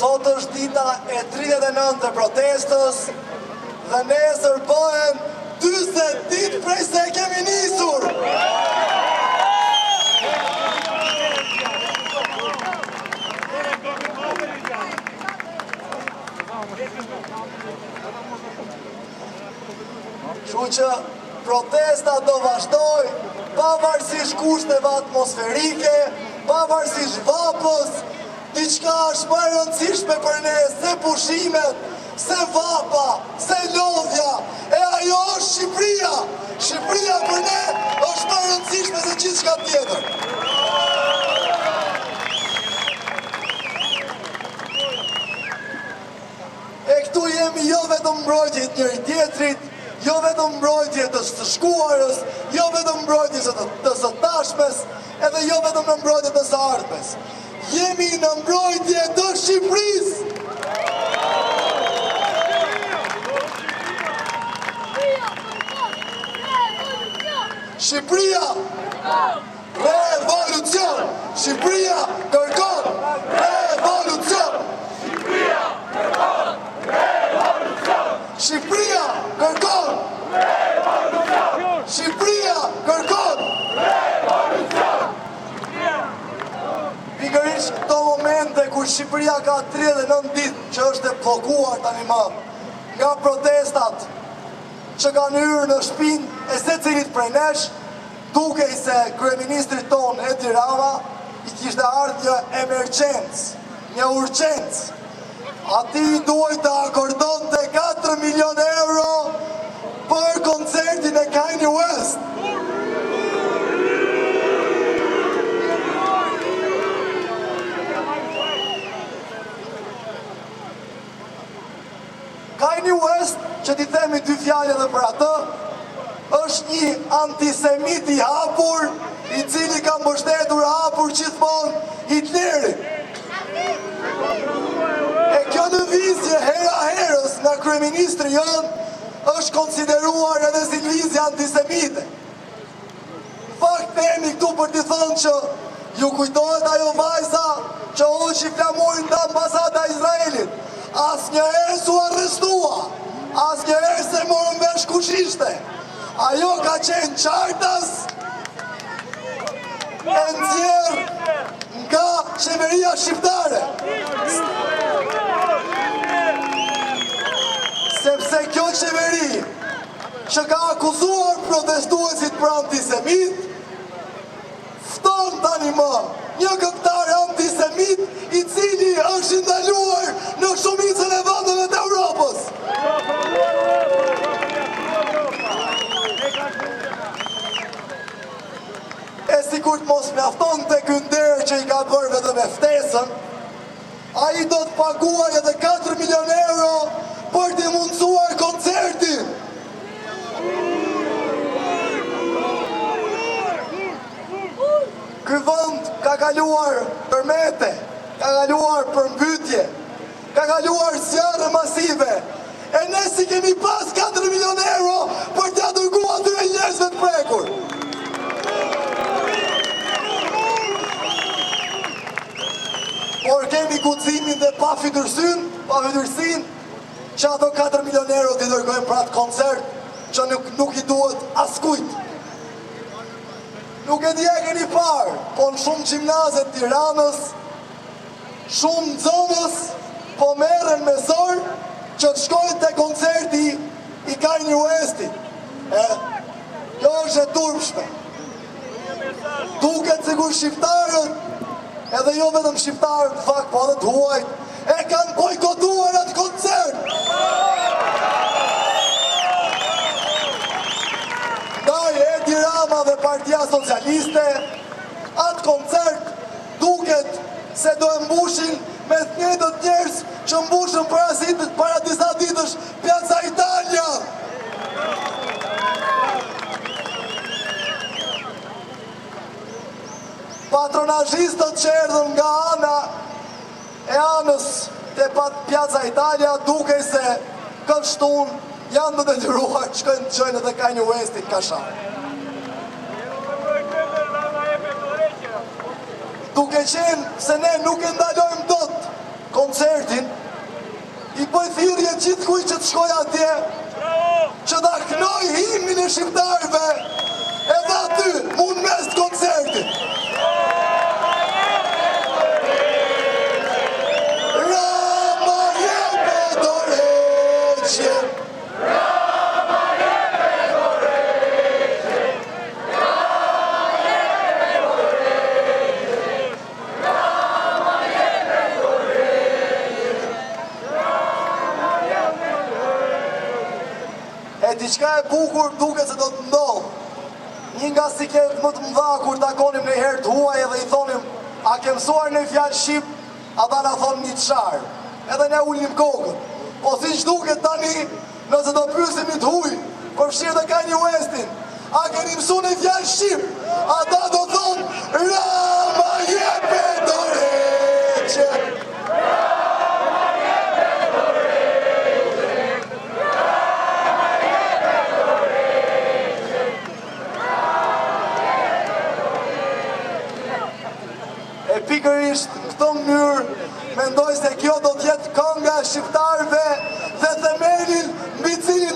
Sot është dita e 39 të protestës dhe nesër bëhen 40 ditë prej se kemi nisur. Kështu që protesta do vazhdoj pavarësisht kushteve atmosferike, pavarësisht vapës. Diçka është më e rëndësishme për ne se pushimet, se vapa, se lodhja, e ajo është Shqipëria. Shqipëria për ne është më e rëndësishme se gjithçka tjetër. E këtu jemi jo vetëm mbrojtjet njëri tjetrit, jo vetëm mbrojtje të shkuarës, jo vetëm mbrojtje të së tashmes, edhe jo vetëm në mbrojtje të së ardhmes. Jemi në mbrojtje të Shqipërisë. Shqipëria revolucion. Shqipëria kërkon revolucion. Shqipëria kërkon revolucion. Shqipëria kërkon revolucion. Shqipëria kërkon revolucion. Pikërisht këto momente kur Shqipëria ka 39 ditë që është e bllokuar tani më nga protestat që kanë hyrë në shpinë e secilit prej nesh, dukej se kryeministri ton Edi Rama i kishte ardhur një emergjencë, një urgjencë. Ati duhet të akordonte 4 milion euro për koncertin e Kanye West. Kanye West, që ti themi 2 fjalë edhe për atë, është një antisemit i hapur, i cili ka mbështetur hapur gjithmonë Hitlerin. E kjo lëvizje hera herës nga kryeministri jonë është konsideruar edhe si lëvizje antisemite. Fakt themi këtu për t'i thënë që ju kujtohet ajo vajza që hoqi flamurin të ambasada Izraelit. Asnjëherë s'u arrestua, asnjëherë se morën vesh kush ishte. Ajo ka qenë qartas e nxjerrë nga qeveria shqiptare. Sepse kjo qeveri që ka akuzuar protestuesit për antisemit, fton tani më një këngëtar antisemit i cili është ndaluar në shumicën e vendeve të Europës. E sigurt mos mjafton të ky nder që i ka bërë vetëm me ftesën, ai do të paguaj edhe 4 milion euro për t'i mundësuar koncertin. Ky vend ka kaluar tërmete, ka kaluar përmbytje, ka kaluar zjarre masive, e ne si kemi pas 4 milion euro për t'ia dërguar atyre njerëzve të prekur. Por kemi guximin dhe pafytyrsinë që ato 4 milion euro t'i dërgojmë për atë koncert që nuk i duhet askujt. Nuk e di e keni parë, po në shumë gjimnazet Tiranës, shumë nxënës po merren me zor që të shkojnë te koncerti i Kanye Westit. Kjo është e turpshme. Duket sikur shqiptarët, edhe jo vetëm shqiptarët, në fakt po edhe të huajt, e kanë bojkotuar atë koncert. Ndaj Edi Rama dhe Partia Socialiste, atë koncert duket se do e mbushin me të njëjtët njerëz që mbushën para disa ditësh Piazza Italia. Patronazhistët që erdhën nga ana e anës te Piazza Italia dukej se këtë shtunë janë të detyruar që shkojnë të gjojnë edhe Kanye Westit kashar. Duke qenë se ne nuk e ndalojmë dot koncertin, i bëj thirrje gjithkujt që të shkojë atje, që ta knoj himnin e shqiptarëve edhe aty, unë mes të koncertit. Rama jepe dorëqje, Rama jepe dorëqje, Rama jepe dorëqje, Rama jepe dorëqje, Rama jepe dorëqje. E diçka e bukur duket se do të ndodh. Një nga siklet më të mëdha kur takonim në herë të huaj edhe i thonim, a ke mësuar në fjalë shqip? Ata na thonë një çfarë. Edhe ne ulim kokën. Po siç duket tani, nëse do pyesim një të huaj, përfshirë dhe Kanye Westin, a keni mësuar në fjalë shqip? Ata do thonë, Rama jepe dorëqje. E pikërisht në këtë mënyrë mendoj se kjo do të jetë kënga e shqiptarëve dhe themelin mbi cilin